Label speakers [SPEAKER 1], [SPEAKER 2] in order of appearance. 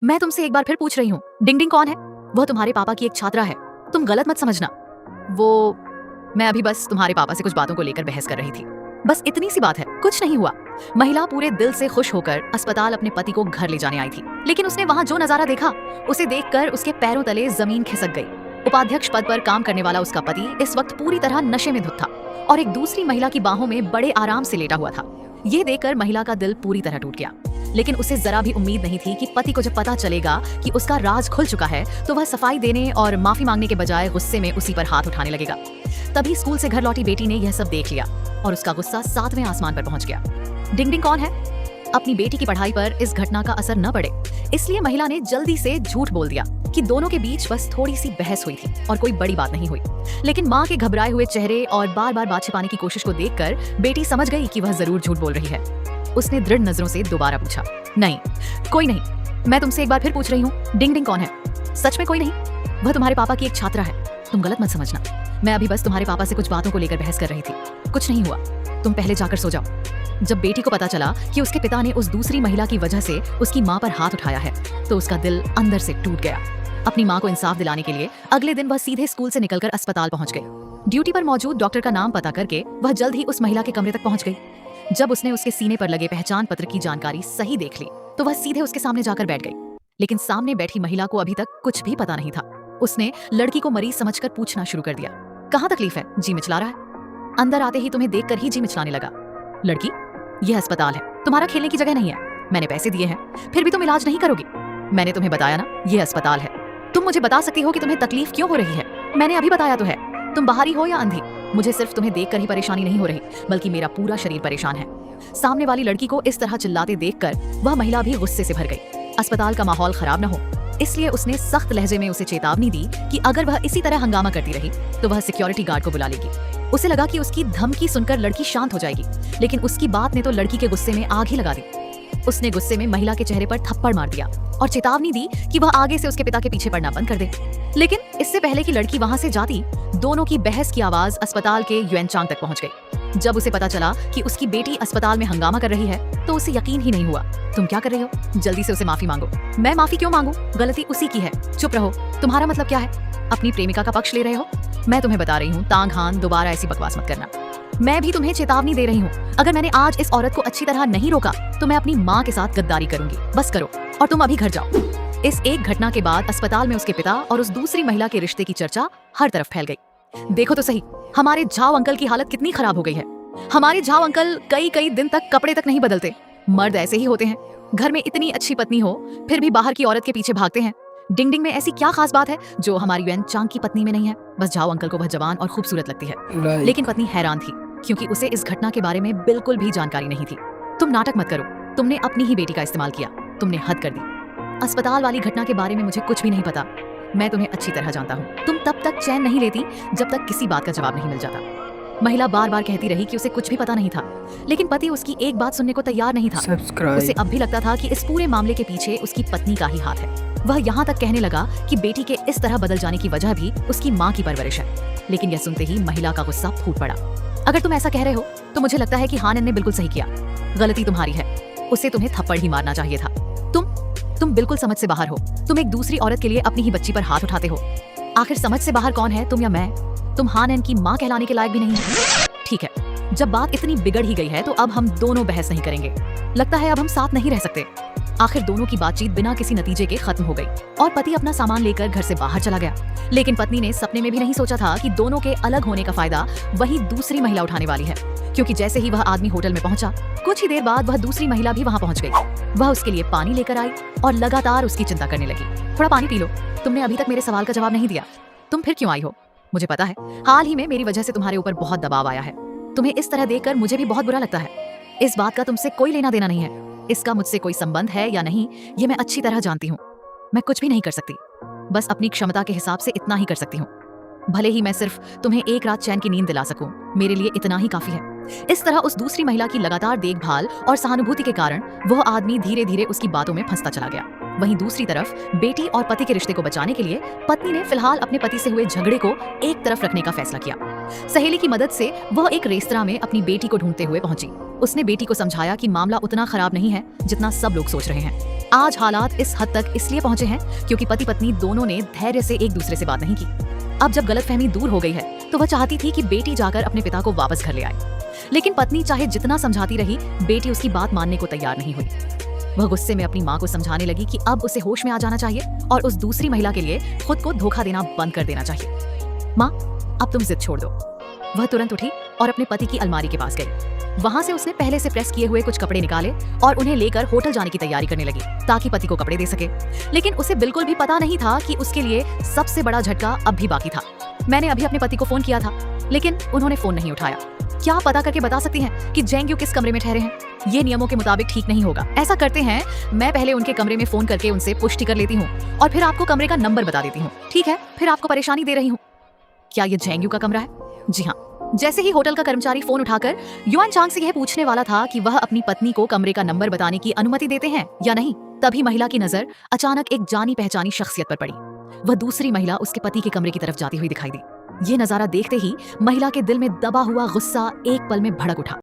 [SPEAKER 1] मैं तुमसे एक बार फिर पूछ रही हूँ, डिंग डिंग कौन है? वह तुम्हारे पापा की एक छात्रा है। तुम गलत मत समझना। वो मैं अभी बस तुम्हारे पापा से कुछ बातों को लेकर बहस कर रही थी। बस इतनी सी बात है, कुछ नहीं हुआ। महिला पूरे दिल से खुश होकर अस्पताल अपने पति को घर ले जाने आई थी, लेकिन उसने वहाँ जो नजारा देखा, उसे देखकर उसके पैरों तले जमीन खिसक गई। उपाध्यक्ष पद पर काम करने वाला उसका पति इस वक्त पूरी तरह नशे में धुत था और एक दूसरी महिला की बाहों में बड़े आराम से लेटा हुआ था। ये देखकर महिला का दिल पूरी तरह टूट गया, लेकिन उसे जरा भी उम्मीद नहीं थी कि पति को जब पता चलेगा कि उसका राज खुल चुका है तो वह सफाई देने और माफी मांगने के बजाय गुस्से में उसी पर हाथ उठाने लगेगा। तभी स्कूल से घर लौटी बेटी ने यह सब देख लिया और उसका गुस्सा 7वें आसमान पर पहुंच गया। डिंग डिंग कौन है? अपनी बेटी की पढ़ाई पर इस घटना का असर न पड़े, इसलिए महिला ने जल्दी से झूठ बोल दिया कि दोनों के बीच बस थोड़ी सी बहस हुई थी और कोई बड़ी बात नहीं हुई। लेकिन माँ के घबराए हुए चेहरे और बार बार बात छिपाने की कोशिश को देखकर बेटी समझ गई कि वह जरूर झूठ बोल रही है। उसने दृढ़ नजरों से दोबारा पूछा, नहीं, कोई नहीं। मैं तुमसे एक बार फिर पूछ रही हूँ, डिंग डिंग कौन है? सच में कोई नहीं। वह तुम्हारे पापा की एक छात्रा है। तुम गलत मत समझना। मैं अभी बस तुम्हारे पापा से कुछ बातों को लेकर बहस कर रही थी। कुछ नहीं हुआ। तुम पहले जाकर सो जाओ। जब बेटी को पता चला कि उसके पिता ने उस दूसरी महिला की वजह से उसकी माँ पर हाथ उठाया है, तो उसका दिल अंदर से टूट गया। अपनी माँ को इंसाफ दिलाने के लिए अगले दिन वह सीधे स्कूल से निकलकर अस्पताल पहुंच गई। ड्यूटी पर मौजूद डॉक्टर का नाम पता करके वह जल्द ही उस महिला के कमरे तक पहुंच गई। जब उसने उसके सीने पर लगे पहचान पत्र की जानकारी सही देख ली, तो वह सीधे उसके सामने जाकर बैठ गई। लेकिन सामने बैठी महिला को अभी तक कुछ भी पता नहीं था। उसने लड़की को मरीज समझकर पूछना शुरू कर दिया, कहाँ तकलीफ है? जी मिचला रहा है। अंदर आते ही तुम्हें देखकर ही जी मिचलाने लगा। लड़की, यह अस्पताल है, तुम्हारा खेलने की जगह नहीं है। मैंने पैसे दिए हैं, फिर भी तुम इलाज नहीं करोगी। मैंने तुम्हें बताया ना, यह अस्पताल है। तुम मुझे बता सकती हो कि तुम्हें तकलीफ क्यों हो रही है? मैंने अभी बताया तो है। तुम बाहरी हो या अंधी? मुझे सिर्फ तुम्हें देखकर ही परेशानी नहीं हो रही, बल्कि मेरा पूरा शरीर परेशान है। सामने वाली लड़की को इस तरह चिल्लाते देखकर वह महिला भी गुस्से से भर गई। अस्पताल का माहौल खराब न हो, इसलिए उसने सख्त लहजे में उसे चेतावनी दी कि अगर वह इसी तरह हंगामा करती रही तो वह सिक्योरिटी गार्ड को बुला लेगी। उसे लगा कि उसकी धमकी सुनकर लड़की शांत हो जाएगी, लेकिन उसकी बात ने तो लड़की के गुस्से में आग ही लगा दी। उसने गुस्से में महिला के चेहरे पर थप्पड़ मार दिया और चेतावनी दी कि वह आगे से उसके पिता के पीछे पड़ना बंद कर दे। लेकिन इससे पहले कि लड़की वहां से जाती, दोनों की बहस की आवाज अस्पताल के युएनचांग तक पहुंच गई। जब उसे पता चला कि उसकी बेटी अस्पताल में हंगामा कर रही है, तो उसे यकीन ही नहीं हुआ। तुम क्या कर रही हो? जल्दी से उसे माफी मांगो। मैं माफी क्यों मांगू? गलती उसी की है। चुप रहो। तुम्हारा मतलब क्या है? अपनी प्रेमिका का पक्ष ले रहे हो? मैं तुम्हें बता रही हूँ, तांग हान, दोबारा ऐसी बकवास मत करना। मैं भी तुम्हें चेतावनी दे रही हूँ। अगर मैंने आज इस औरत को अच्छी तरह नहीं रोका तो मैं अपनी माँ के साथ गद्दारी करूंगी। बस करो और तुम अभी घर जाओ। इस एक घटना के बाद अस्पताल में उसके पिता और उस दूसरी महिला के रिश्ते की चर्चा हर तरफ फैल गई। देखो तो सही, हमारे झाव अंकल की हालत कितनी खराब हो गई है। हमारे झाव अंकल कई कई दिन तक कपड़े तक नहीं बदलते। मर्द ऐसे ही होते हैं। घर में इतनी अच्छी पत्नी हो, फिर भी बाहर की औरत के पीछे भागते हैं। डिंग डिंग में ऐसी क्या खास बात है जो हमारी युएनचांग की पत्नी में नहीं है? बस झाव अंकल को वह जवान और खूबसूरत लगती है। लेकिन पत्नी हैरान थी, क्योंकि उसे इस घटना के बारे में बिल्कुल भी जानकारी नहीं थी। तुम नाटक मत करो। तुमने अपनी ही बेटी का इस्तेमाल किया। तुमने हद कर दी। अस्पताल वाली घटना के बारे में मुझे कुछ भी नहीं पता। मैं तुम्हें अच्छी तरह जानता हूँ। तुम तब तक चैन नहीं लेती जब तक किसी बात का जवाब नहीं मिल जाता। महिला बार बार कहती रही कि उसे कुछ भी पता नहीं था, लेकिन पति उसकी एक बात सुनने को तैयार नहीं था। उसे अब भी लगता था कि इस पूरे मामले के पीछे उसकी पत्नी का ही हाथ है। वह यहाँ तक कहने लगा कि बेटी के इस तरह बदल जाने की वजह भी उसकी माँ की परवरिश है। लेकिन यह सुनते ही महिला का गुस्सा फूट पड़ा। अगर तुम ऐसा कह रहे हो तो मुझे लगता है कि हानन ने बिल्कुल सही किया। गलती तुम्हारी है। उसे तुम्हें थप्पड़ ही मारना चाहिए था। तुम बिल्कुल समझ से बाहर हो। तुम एक दूसरी औरत के लिए अपनी ही बच्ची पर हाथ उठाते हो। आखिर समझ से बाहर कौन है, तुम या मैं? तुम हानन की माँ कहलाने के लायक भी नहीं है। ठीक है, जब बात इतनी बिगड़ ही गई है तो अब हम दोनों बहस नहीं करेंगे। लगता है अब हम साथ नहीं रह सकते। आखिर दोनों की बातचीत बिना किसी नतीजे के खत्म हो गई और पति अपना सामान लेकर घर से बाहर चला गया। लेकिन पत्नी ने सपने में भी नहीं सोचा था कि दोनों के अलग होने का फायदा वही दूसरी महिला उठाने वाली है। क्योंकि जैसे ही वह आदमी होटल में पहुंचा, कुछ ही देर बाद वह दूसरी महिला भी वहां पहुंच गई। वह उसके लिए पानी लेकर आई और लगातार उसकी चिंता करने लगी। थोड़ा पानी पी लो। तुमने अभी तक मेरे सवाल का जवाब नहीं दिया। तुम फिर क्यों आई हो? मुझे पता है, हाल ही में मेरी वजह से तुम्हारे ऊपर बहुत दबाव आया है। तुम्हें इस तरह देखकर मुझे भी बहुत बुरा लगता है। इस बात का तुमसे कोई लेना देना नहीं है। इसका मुझसे कोई संबंध है या नहीं, ये मैं अच्छी तरह जानती हूँ। मैं कुछ भी नहीं कर सकती। बस अपनी क्षमता के हिसाब से इतना ही कर सकती हूँ। भले ही मैं सिर्फ तुम्हें एक रात चैन की नींद दिला सकूं, मेरे लिए इतना ही काफी है। इस तरह उस दूसरी महिला की लगातार देखभाल और सहानुभूति के कारण वह आदमी धीरे धीरे उसकी बातों में फंसता चला गया। वहीं दूसरी तरफ बेटी और पति के रिश्ते को बचाने के लिए पत्नी ने फिलहाल अपने पति से हुए झगड़े को एक तरफ रखने का फैसला किया। सहेली की मदद से वह एक रेस्तरां में अपनी बेटी को ढूंढते हुए पहुंची। उसने बेटी को समझाया कि मामला उतना खराब नहीं है जितना सब लोग सोच रहे हैं। आज हालात इस हद तक इसलिए पहुंचे हैं क्योंकि पति पत्नी दोनों ने धैर्य से एक दूसरे से बात नहीं की। अब जब गलतफहमी दूर हो गई है तो वह चाहती थी कि बेटी जाकर अपने पिता को वापस घर ले आए, लेकिन पत्नी चाहे जितना समझाती रही, बेटी उसकी बात मानने को तैयार नहीं हुई। वह गुस्से में अपनी माँ को समझाने लगी कि अब उसे होश में आ जाना चाहिए और उस दूसरी महिला के लिए खुद को धोखा देना बंद कर देना चाहिए। माँ, अब तुम जिद छोड़ दो। वह तुरंत उठी और अपने पति की अलमारी के पास गई। वहां से उसने पहले से प्रेस किए हुए कुछ कपड़े निकाले और उन्हें लेकर होटल जाने की तैयारी करने लगी ताकि पति को कपड़े दे सके। लेकिन उसे बिल्कुल भी पता नहीं था कि उसके लिए सबसे बड़ा झटका अब भी बाकी था। मैंने अभी अपने पति को फोन किया था, लेकिन उन्होंने फोन नहीं उठाया। क्या आप पता करके बता सकती हैं कि जेंग्यू किस कमरे में ठहरे हैं? ये नियमों के मुताबिक ठीक नहीं होगा। ऐसा करते हैं, मैं पहले उनके कमरे में फोन करके उनसे पुष्टि कर लेती हूँ और फिर आपको कमरे का नंबर बता देती हूँ। ठीक है, फिर आपको परेशानी दे रही हूँ। क्या ये जेंग्यू का कमरा है? जी हाँ। जैसे ही होटल का कर्मचारी फोन उठाकर युआन चांग से यह पूछने वाला था कि वह अपनी पत्नी को कमरे का नंबर बताने की अनुमति देते हैं या नहीं, तभी महिला की नजर अचानक एक जानी पहचानी शख्सियत पर पड़ी। वह दूसरी महिला उसके पति के कमरे की तरफ जाती हुई दिखाई दी। ये नजारा देखते ही महिला के दिल में दबा हुआ गुस्सा एक पल में भड़क उठा।